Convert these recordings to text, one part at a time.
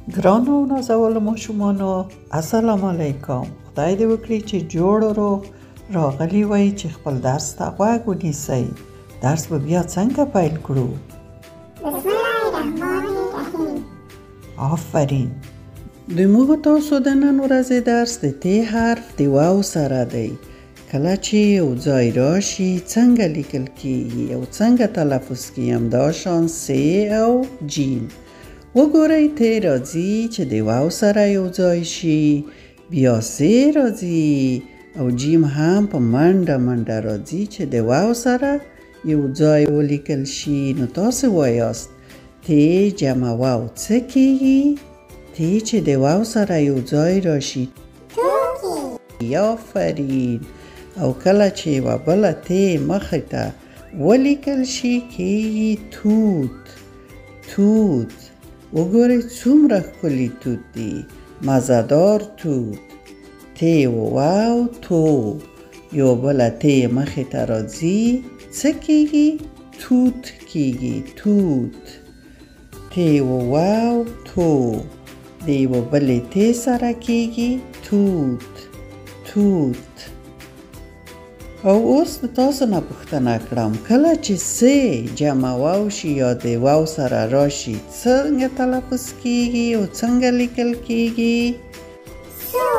ګرانو نازولو ماشومانو السلام علیکم. خدای دې وکړي چې جوړ و روغ راغلی وای چې خپل درس ته غوږ ونیسئ. درس به بیا څنګه پیل کړو؟ بسم الله الرحمن الرحیم. آفرین. د موږ تاسو د نن ورځې درس د ت حرف د واو سره دی. کله چې یو ځای راشي څنګه لیکل کیږي او څنګه تلفظ کیږي، همداشان س او جیم. وګورئ ت راځي چې د واو سره یو ځای شي، بیا س راځي او جیم هم په منډه منډه راځي چې د واو سره یو ځای ولیکل شي. نو تاسو وایاست ت جمع واو څه کیږي؟ ت چې د واو سره یو ځای راشي توکی. آفرین. او کله چې یوه بله ت مخې ته ولیکل شي کیږي توت. توت. وګورئ څومره ښکلی توت دی، مزهدار توت. ت و واو تو. یو بله ت مخې ته راځي څه کیږي؟ توت کیږي. توت. ت و واو تو. د یوه بلې ت سره کیږي توت. توت. او اوس د تاسو نه پوښتنه کړم، کله چې س جمع واو شي یا د واو سره راشي څنګه تلفظ کیږي او څنګه لیکل کیږي؟ سو.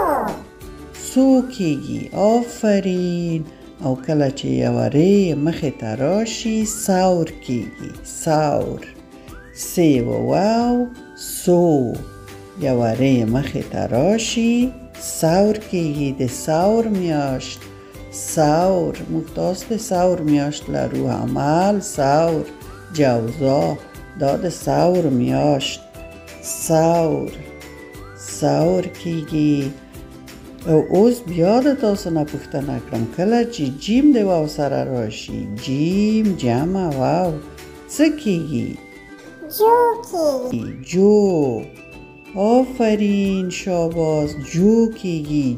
سو کیږي. آفرین. او کله چې یوه ر مخې ته راشي سور کیږي. سور. س و واو سو. یوه ر مخې ته راشي سور کیږي. د سور میاشت. سور. موږ تاسو د سور میاشت لرو، حمل، سور، جوزا، دا د سور میاشت. سور. سور کیږي. او اوس بیا د تاسو نه پوښتنه کړم، کله چې جیم د واو سره راشي، جیم جمع واو څه کیږي؟ جو کیږي. جو. آفرین. شاباس. جو کیږي.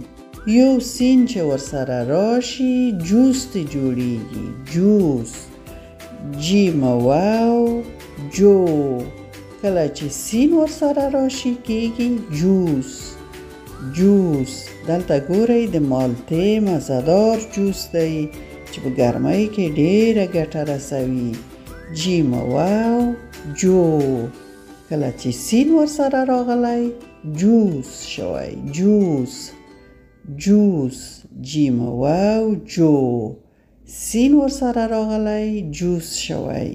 یو سین چې ورسره راشي جوس ته جوړیږي. جوس. جیم واو جو. کله چې سین ورسره راشي کیږي جوس. جوس. دلته ګورئ د مالټې مزهدار جوس دی چې په ګرمۍ کې ډیره ګټه رسوي. جیم واو جو. کله چې سین ورسره راغلی جوس شوی. جوس. جوس. جیم واو جو. سین ورسره راغلی جوس شوی.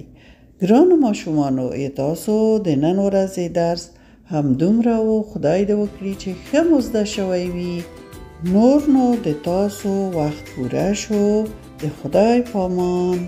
ګرانو ماشومانو، تاسو د نن ورځې درس همدومره و. خدای دې وکړي چې ښه مو زده شوی وي. نور نو د تاسو وخت پوره شو. د خدای پامان.